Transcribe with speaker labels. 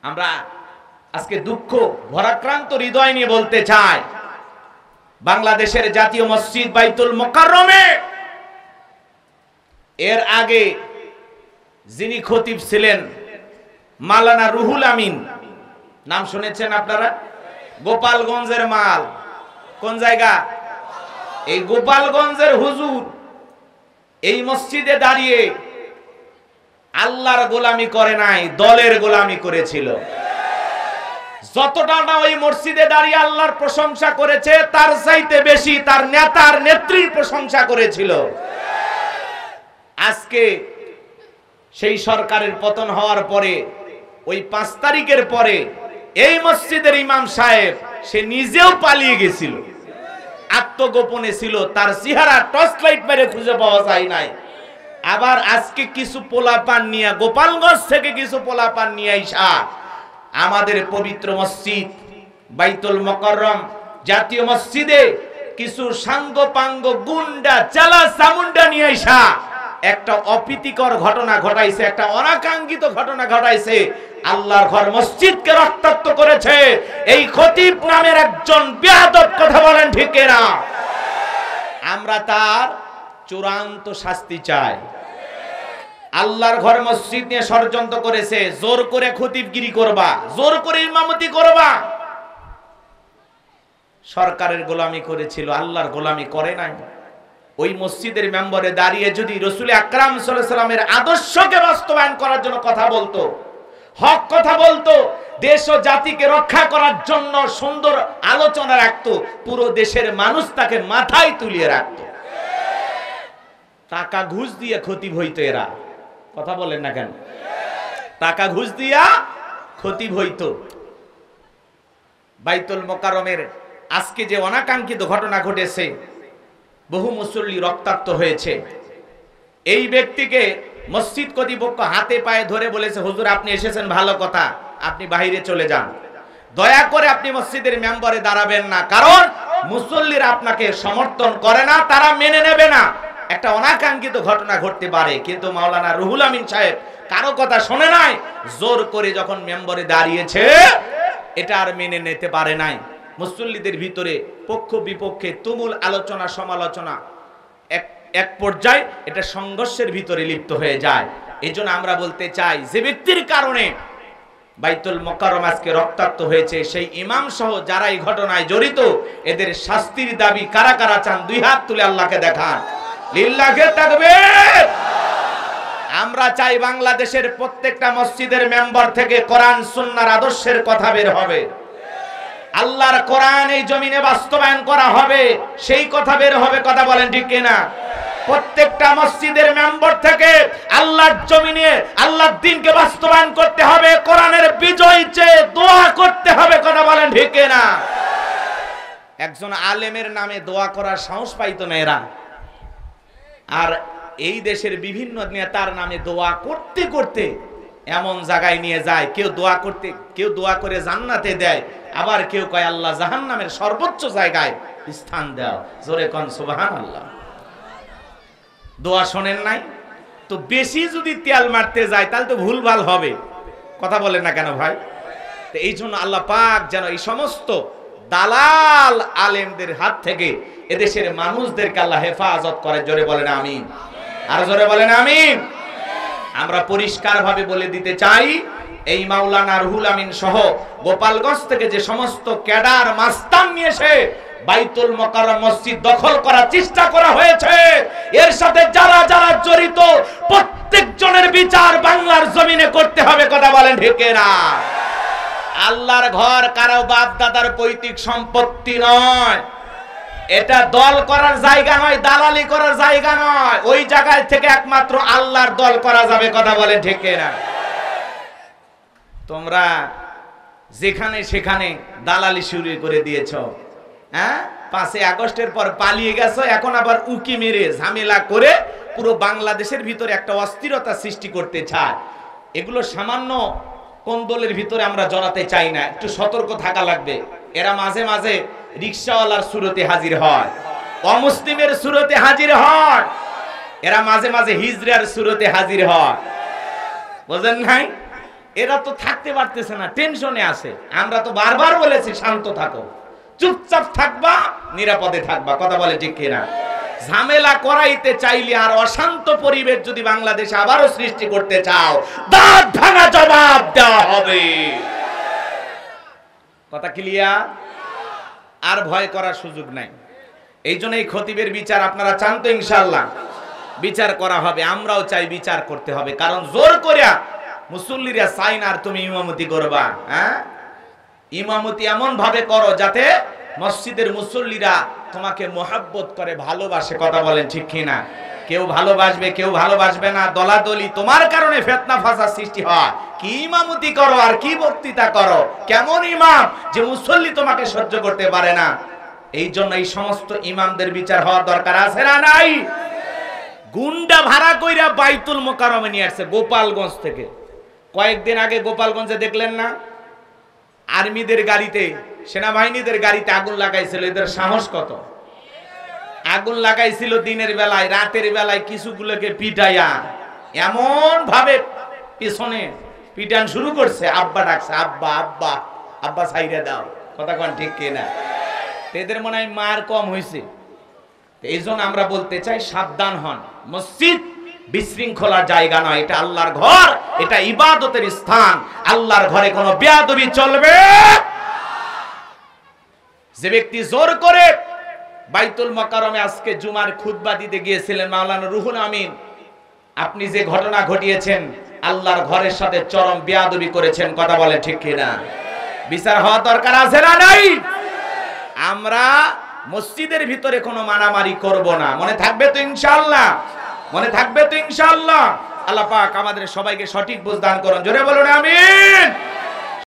Speaker 1: আমরা আজকে দুঃখ ভরাক্রান্ত হৃদয় নিয়ে বলতে চাই, বাংলাদেশের জাতীয় মসজিদ বাইতুল মোকাররমে এর আগে যিনি খতিব ছিলেন মাওলানা রুহুল আমিন, নাম শুনেছেন আপনারা? গোপালগঞ্জের মাল। কোন জায়গা? এই গোপালগঞ্জের হুজুর এই মসজিদে দাঁড়িয়ে আল্লাহর গোলামি করে নাই, দলের গোলামি করেছিল। যতটা না ওই মসজিদে দাঁড়িয়ে আল্লাহর প্রশংসা করেছে, তার চাইতে বেশি তার নেতার নেত্রীর প্রশংসা করেছিল। আজকে সেই সরকারের পতন হওয়ার পরে ওই 5 তারিখের পরে এই মসজিদের ইমাম সাহেব সে নিজেও পালিয়ে গেছিল, আত্মগোপনে ছিল, তার চেহারা টর্চ লাইট মেরে খুঁজে পাওয়া যায় নাই। আবার আজকে কিছু পোলাপান নিয়ে, গোপালগঞ্জ থেকে কিছু পোলাপান নিয়ে আইসা আমাদের পবিত্র মসজিদ বাইতুল মোকাররম জাতীয় মসজিদে কিছু সাঙ্গপাঙ্গ গুন্ডা চালা চামুন্ডা নিয়ে আইসা একটা অপ্রীতিকর ঘটনা ঘটাইছে, একটা অনাকাঙ্ক্ষিত ঘটনা ঘটাইছে। আল্লাহর ঘর মসজিদকে রক্তাক্ত করেছে এই খতিব নামের একজন বেয়াদব। কথা বলেন ঠিক না? আমরা তার চূড়ান্ত শাস্তি চাই। আল্লাহর ঘর মসজিদ নিয়ে ষড়যন্ত্র করেছে, জোর করে খতিবগিরি করবা, জোর করে ইমামতি করবা। সরকারের গোলামি করেছিল, আল্লাহর গোলামি করে নাই। ওই মসজিদের মেম্বারে দাঁড়িয়ে যদি রাসূল আকরাম সাল্লাল্লাহু আলাইহি ওয়াসাল্লামের আদর্শকে বাস্তবায়ন করার জন্য কথা বলতো, হক কথা বলতো, দেশ ও জাতিকে রক্ষা করার জন্য সুন্দর আলোচনা রাখতো, পুরো দেশের মানুষ তাকে মাথায় তুলিয়ে রাখতো। টাকা ঘুষ দিয়ে খতিব হইতো এরা। কথা বলেন না কেন? টাকা ঘুষ দিয়া খতিব হইতো। বাইতুল মোকাররমের আজকে যে অনাকাঙ্ক্ষিত ঘটনা ঘটেছে, বহু মুসল্লি রক্তাক্ত হয়েছে। এই ব্যক্তিকে মসজিদ কর্তৃপক্ষ হাতে পায়ে ধরে বলেছে, হুজুর আপনি এসেছেন ভালো কথা, আপনি বাইরে চলে যান, দয়া করে আপনি মসজিদের মেম্বারে দাঁড়াবেন না, কারণ মুসল্লিরা আপনাকে সমর্থন করে না, তারা মেনে নেবে না। একটা অনাকাঙ্ক্ষিত ঘটনা ঘটতে পারে, কিন্তু মাওলানা রুহুল আমিন সাহেব কারো কথা শোনে নাই, জোর করে যখন মেম্বারে দাঁড়িয়েছে এটা আর মেনে নিতে পারে নাই। মুসল্লিদের ভিতরে পক্ষ বিপক্ষে তুমুল আলোচনা সমালোচনা, এক পর্যায়ে এটা সংঘর্ষের ভিতরে লিপ্ত হয়ে যায়। এজন্য আমরা বলতে চাই, যে ব্যক্তির কারণে বাইতুল মোকাররম আজকে রক্তাক্ত হয়েছে, সেই ইমাম সহ যারা এই ঘটনায় জড়িত, এদের শাস্তির দাবি কারা কারা চান? 2 হাত তুলে আল্লাহকে দেখান। লিল্লাহি তাকবীর। আমরা চাই বাংলাদেশের প্রত্যেকটা মসজিদের মেম্বার থেকে কোরআন সুন্নাহর আদর্শের কথা বের হবে, আল্লাহর কোরআন এই জমিনে বাস্তবায়ন করা হবে, সেই কথা বের হবে। কথা বলেন ঠিক কিনা? প্রত্যেকটা মসজিদের মেম্বার থেকে আল্লাহর জমিনে আল্লাহর দ্বীনকে বাস্তবায়ন করতে হবে, কোরআনের বিজয় চেয়ে দোয়া করতে হবে। কথা বলেন ঠিক কিনা? একজন আলেমের নামে দোয়া করার সাহস পাইতো না এরা, আর এই দেশের বিভিন্ন নেতার নামে দোয়া করতে করতে এমন জায়গায় নিয়ে যায়, কেউ দোয়া করে জান্নাতে দেয়, আবার কেউ কয় আল্লাহ জাহান্নামের সর্বোচ্চ জায়গায় স্থান দাও। জোরে কোন সুবহানাল্লাহ। দোয়া শোনেন নাই তো? বেশি যদি তেল মারতে যায় তাহলে তো ভুলভাল হবে। কথা বলেন না কেন ভাই? তো এই জন্য আল্লাহ পাক যেন এই সমস্ত দালাল আলেমদের হাত থেকে এদেশের মানুষদেরকে আল্লাহ হেফাজত করে। জোরে বলেন আমিন। আর জোরে বলেন আমিন। আমরা পরিষ্কার ভাবে বলে দিতে চাই, এই মাওলানা রুহুল আমিন সহ গোপালগঞ্জ থেকে যে সমস্ত ক্যাডার মাস্তান নিয়ে এসে বাইতুল মোকাররম মসজিদ দখল করার চেষ্টা করা হয়েছে, এর সাথে যারা যারা জড়িত প্রত্যেকজনের বিচার বাংলার জমিনে করতে হবে। কথা বলেন ঠিক না? আল্লাহর ঘর কারো বাপ দাদার পৈতৃক সম্পত্তি নয়, এটা দল করার জায়গা নয়, দালালি করার জায়গা নয়। ওই জায়গায় থেকে একমাত্র আল্লাহর দল করা যাবে। কথা বলেন ঠিক না? তোমরা যেখানে সেখানে দালালি শুরু করে দিয়েছ, হ্যাঁ? 5 আগস্টের পর পালিয়ে গেছো, এখন আবার উকি মেরে ঝামেলা করে পুরো বাংলাদেশের ভিতরে একটা অস্থিরতা সৃষ্টি করতে চায়। এগুলো সামান্য কোন্দলের ভিতরে আমরা জড়াতে চাই না, একটু সতর্ক থাকা লাগবে। এরা মাঝে মাঝে রিকশাওয়ালার সুরতে হাজির হয়, অমুসলিমের সুরতে হাজির হয়, এরা মাঝে মাঝে হিজড়ার সুরতে হাজির হয়। বুঝেন নাই? এরা তো থাকতে পারতেছে না, টেনশনে আছে। আমরা তো বারবার বলেছি শান্ত থাকো, চুপচাপ থাকবা, নিরাপদে থাকবা। কথা বলে ঠিক কিনা? ঝামেলা করাইতে চাইলে আর অশান্ত পরিবেশ যদি বাংলাদেশে আবারও সৃষ্টি করতে চাও, দাঁত ভাঙা জবাব দেওয়া হবে। কথা ক্লিয়ার? আর ভয় করার সুযোগ নাই। এই জন্য এই খতিবের বিচার আপনারা চান তো? ইনশাআল্লাহ বিচার করা হবে, আমরাও চাই বিচার করতে হবে। কারণ জোর করিয়া মুসল্লিরা চাই না আর তুমি ইমামতি করবা। হ্যাঁ, ইমামতি এমন ভাবে করো যাতে মসজিদের মুসল্লিরা তোমাকে মোহাব্বত করে, ভালোবাসে। কথা বলেন ঠিক কিনা? কেউ ভালোবাসবে, কেউ ভালোবাসবে না, দলাদলি, তোমার কারণে ফিতনা ফাসাদ সৃষ্টি হয়। কি ইমামতি করো আর কি বক্তৃতা করো, কেমন ইমাম যে মুসল্লি তোমাকে সহ্য করতে পারে না। এই জন্য এই সমস্ত ইমামদের বিচার হওয়া দরকার আছে না নাই? গুন্ডা ভাড়া কইরা বাইতুল মোকাররমে নিয়ে আসছে গোপালগঞ্জ থেকে। কয়েকদিন আগে গোপালগঞ্জে দেখলেন না, আর্মিদের গাড়িতে, সেনাবাহিনীদের গাড়িতে আগুন লাগাইছিল। এদের সাহস কত! আগুন লাগাইছিল দিনের বেলায়, রাতের বেলায় কিছুগুলোকে পিটাইয়া এমন ভাবে পিছনে পিটান শুরু করছে। আব্বা ডাকছে, আব্বা আব্বা আব্বা ছাইরে দাও। কথা কোন ঠিক কিনা? এদের মনে হয় মার কম হয়েছে। এই জন্য আমরা বলতে চাই, সাবধান হন। মসজিদ বিশৃঙ্খলার জায়গা নয়, এটা আল্লাহর ঘর, এটা ইবাদতের স্থান। আল্লাহর ঘরে কোনো বেয়াদবি চলবে। যে ব্যক্তি জোর করে বাইতুল মোকাররমে আজকে জুমার খুতবা দিতে গিয়েছিলেন, মাওলানা রুহুল আমিন, আপনি যে ঘটনা ঘটিয়েছেন, আল্লাহর ঘরের সাথে চরম বেয়াদবি করেছেন। কথা বলে ঠিক কিনা? বিচার হওয়া দরকার আছে না নাই? আমরা মসজিদের ভিতরে কোনো মারামারি করব না। মনে থাকবে তো ইনশাআল্লাহ? মনে থাকবে তো ইনশাআল্লাহ? আল্লাহ পাক আমাদের সবাইকে সঠিক বুঝ দান করুন। জোরে বলুন আমিন।